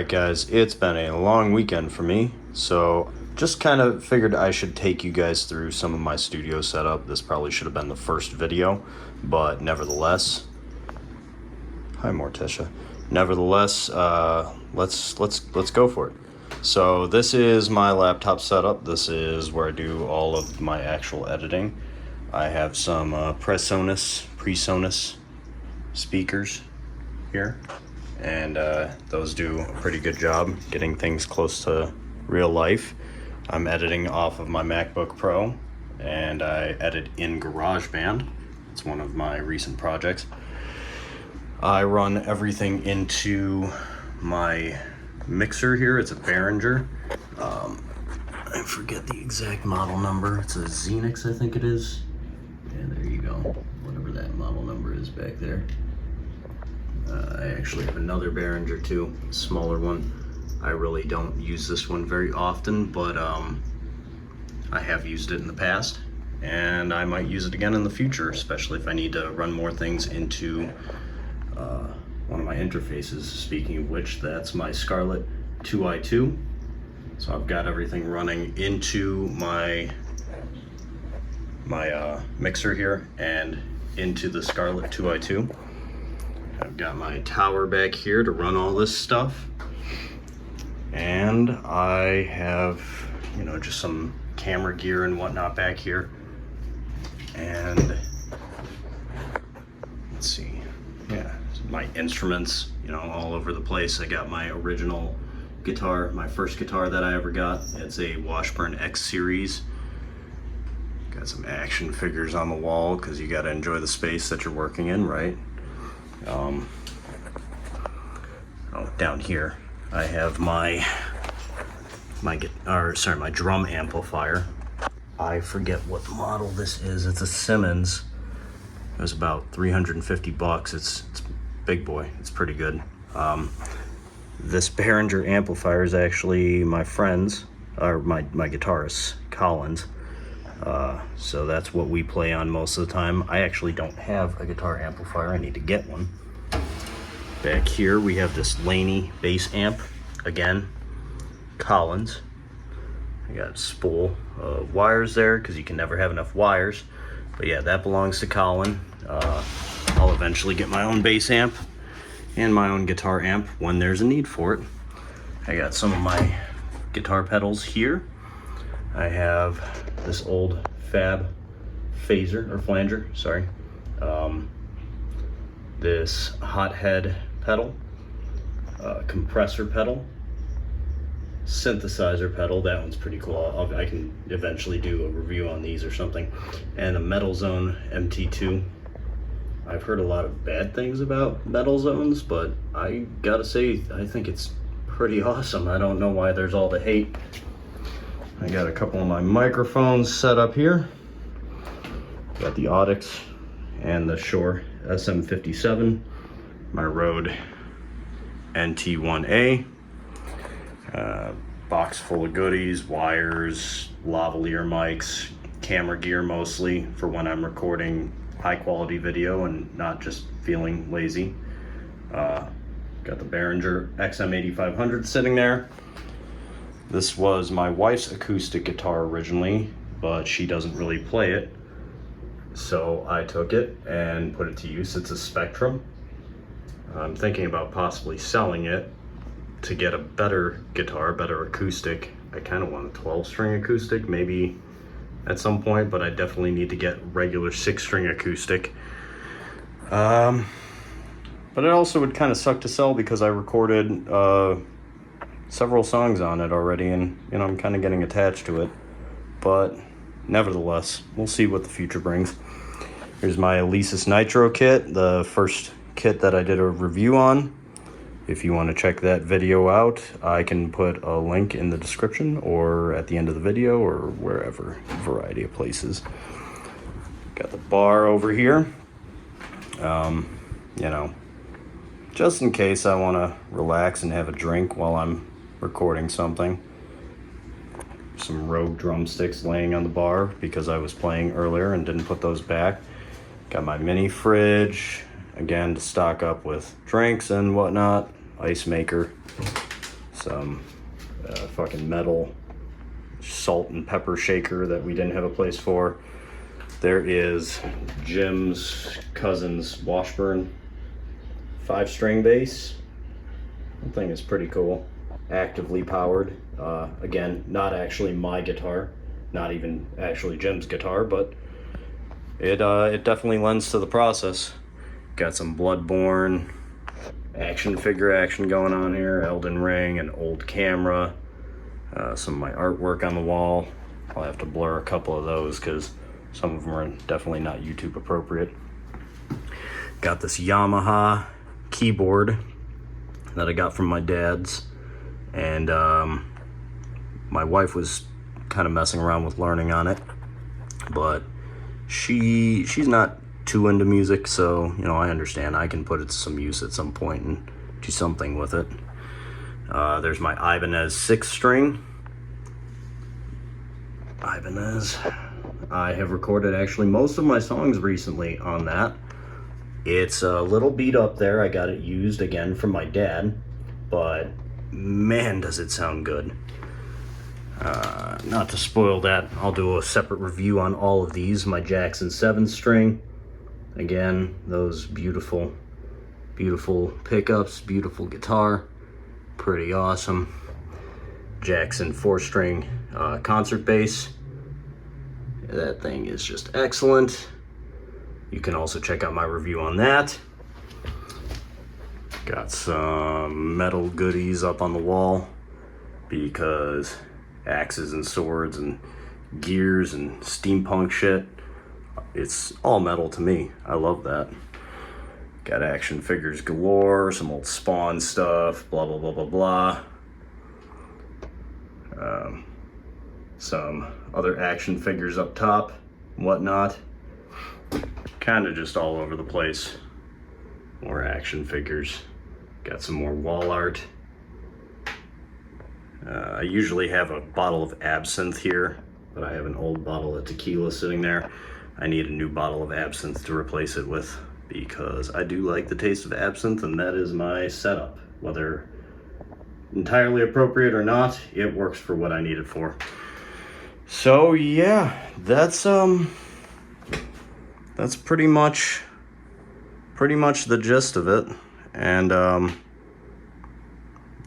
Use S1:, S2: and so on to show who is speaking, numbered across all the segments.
S1: Alright guys, it's been a long weekend for me, so just kind of figured I should take you guys through some of my studio setup. This probably should have been the first video, but nevertheless, hi Morticia. Nevertheless, let's go for it. So this is my laptop setup. This is where I do all of my actual editing. I have some PreSonus speakers here, and those do a pretty good job getting things close to real life. I'm editing off of my MacBook Pro, and I edit in GarageBand. It's one of my recent projects. I run everything into my mixer here. It's a Behringer. I forget the exact model number. It's a Xenix, I think it is. Yeah, there you go. Whatever that model number is back there. I actually have another Behringer too, a smaller one. I really don't use this one very often, but I have used it in the past, and I might use it again in the future, especially if I need to run more things into one of my interfaces. Speaking of which, that's my Scarlett 2i2. So I've got everything running into my mixer here and into the Scarlett 2i2. I've got my tower back here to run all this stuff, and I have, you know, just some camera gear and whatnot back here. And let's see, yeah, my instruments, you know, all over the place. I got my original guitar, my first guitar that I ever got. It's a Washburn X Series. Got some action figures on the wall because you got to enjoy the space that you're working in, right? Down here I have my drum amplifier. I forget what model this is. It's a Simmons. It was about 350 bucks. It's big boy. It's pretty good. This Behringer amplifier is actually my friend's, or my guitarist Colin's. So that's what we play on most of the time. I actually don't have a guitar amplifier. I need to get one. Back here we have this Laney bass amp, again, Colin's. I got a spool of wires there because you can never have enough wires. But yeah, that belongs to Colin. I'll eventually get my own bass amp and my own guitar amp when there's a need for it. I got some of my guitar pedals here. I have this old Fab flanger, sorry. This hothead pedal, compressor pedal, synthesizer pedal. That one's pretty cool. I can eventually do a review on these or something. And a Metal Zone MT2. I've heard a lot of bad things about Metal Zones, but I gotta say, I think it's pretty awesome. I don't know why there's all the hate. I got a couple of my microphones set up here. Got the Audix and the Shure SM57, my Rode NT1A, box full of goodies, wires, lavalier mics, camera gear mostly for when I'm recording high quality video and not just feeling lazy. Got the Behringer XM8500 sitting there. This was my wife's acoustic guitar originally, but she doesn't really play it. So I took it and put it to use. It's a Spectrum. I'm thinking about possibly selling it to get a better guitar, better acoustic. I kind of want a 12-string acoustic, maybe at some point, but I definitely need to get regular 6-string acoustic. But it also would kind of suck to sell because I recorded several songs on it already, and you know, I'm kind of getting attached to it. But nevertheless, we'll see what the future brings. Here's my Alesis Nitro kit, the first kit that I did a review on. If you want to check that video out, I can put a link in the description or at the end of the video or wherever, a variety of places. Got the bar over here. You know, just in case I want to relax and have a drink while I'm recording something. Some Rogue drumsticks laying on the bar because I was playing earlier and didn't put those back. Got my mini fridge, again, to stock up with drinks and whatnot. Ice maker. some fucking metal salt and pepper shaker that we didn't have a place for. There is Jim's cousin's Washburn 5-string bass. That thing is pretty cool. Actively powered. Again, not actually my guitar, not even actually Jim's guitar, but it definitely lends to the process. Got some Bloodborne action figure action going on here, Elden Ring, an old camera, some of my artwork on the wall. I'll have to blur a couple of those because some of them are definitely not YouTube appropriate. Got this Yamaha keyboard that I got from my dad's, and my wife was kind of messing around with learning on it, but she's not too into music, so you know, I understand. I can put it to some use at some point and do something with it. There's my Ibanez 6-string. Ibanez. I have recorded actually most of my songs recently on that. It's a little beat up there. I got it used again from my dad, but man, does it sound good. Not to spoil that, I'll do a separate review on all of these. My Jackson 7-string. Again, those beautiful, beautiful pickups, beautiful guitar. Pretty awesome. Jackson 4-string concert bass. That thing is just excellent. You can also check out my review on that. Got some metal goodies up on the wall because axes and swords and gears and steampunk shit, it's all metal to me. I love that. Got action figures galore, some old Spawn stuff, blah blah blah blah blah. Some other action figures up top, whatnot. Kind of just all over the place. More action figures. Got some more wall art. I usually have a bottle of absinthe here, but I have an old bottle of tequila sitting there. I need a new bottle of absinthe to replace it with because I do like the taste of absinthe, and that is my setup. Whether entirely appropriate or not, it works for what I need it for. So yeah, that's pretty much the gist of it. And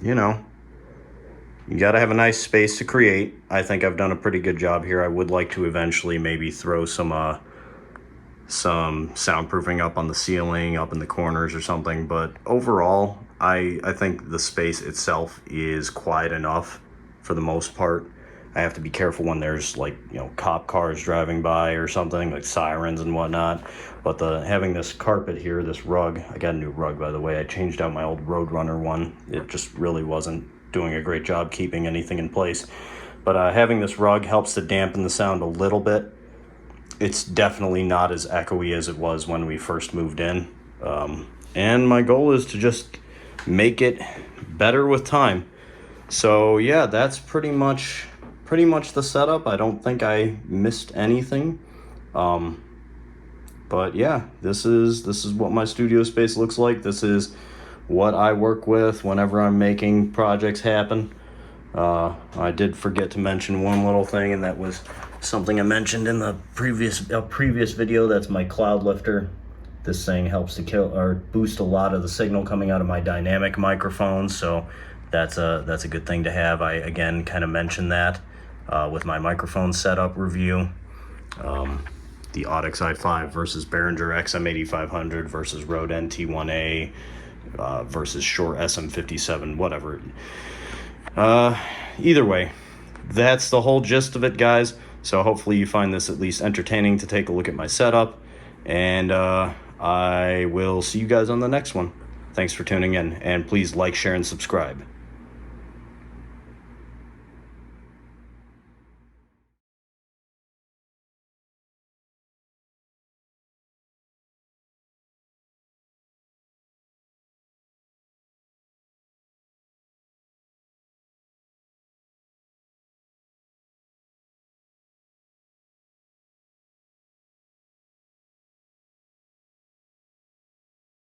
S1: you know, you gotta have a nice space to create. I think I've done a pretty good job here. I would like to eventually maybe throw some soundproofing up on the ceiling, up in the corners or something, but overall I think the space itself is quiet enough for the most part. I have to be careful when there's, like, you know, cop cars driving by or something, like sirens and whatnot. But having this carpet here, this rug, I got a new rug, by the way. I changed out my old Roadrunner one. It just really wasn't doing a great job keeping anything in place. But having this rug helps to dampen the sound a little bit. It's definitely not as echoey as it was when we first moved in. And my goal is to just make it better with time. So yeah, that's pretty much the setup. I don't think I missed anything. But yeah, this is what my studio space looks like. This is what I work with whenever I'm making projects happen. I did forget to mention one little thing, and that was something I mentioned in the previous video. That's my cloud lifter. This thing helps to kill or boost a lot of the signal coming out of my dynamic microphone, so that's a good thing to have. I again kind of mentioned that with my microphone setup review. The Audix i5 versus Behringer XM8500 versus Rode NT1A versus Shure SM57, whatever. Either way, that's the whole gist of it, guys. So hopefully you find this at least entertaining to take a look at my setup, and I will see you guys on the next one. Thanks for tuning in, and please like, share, and subscribe.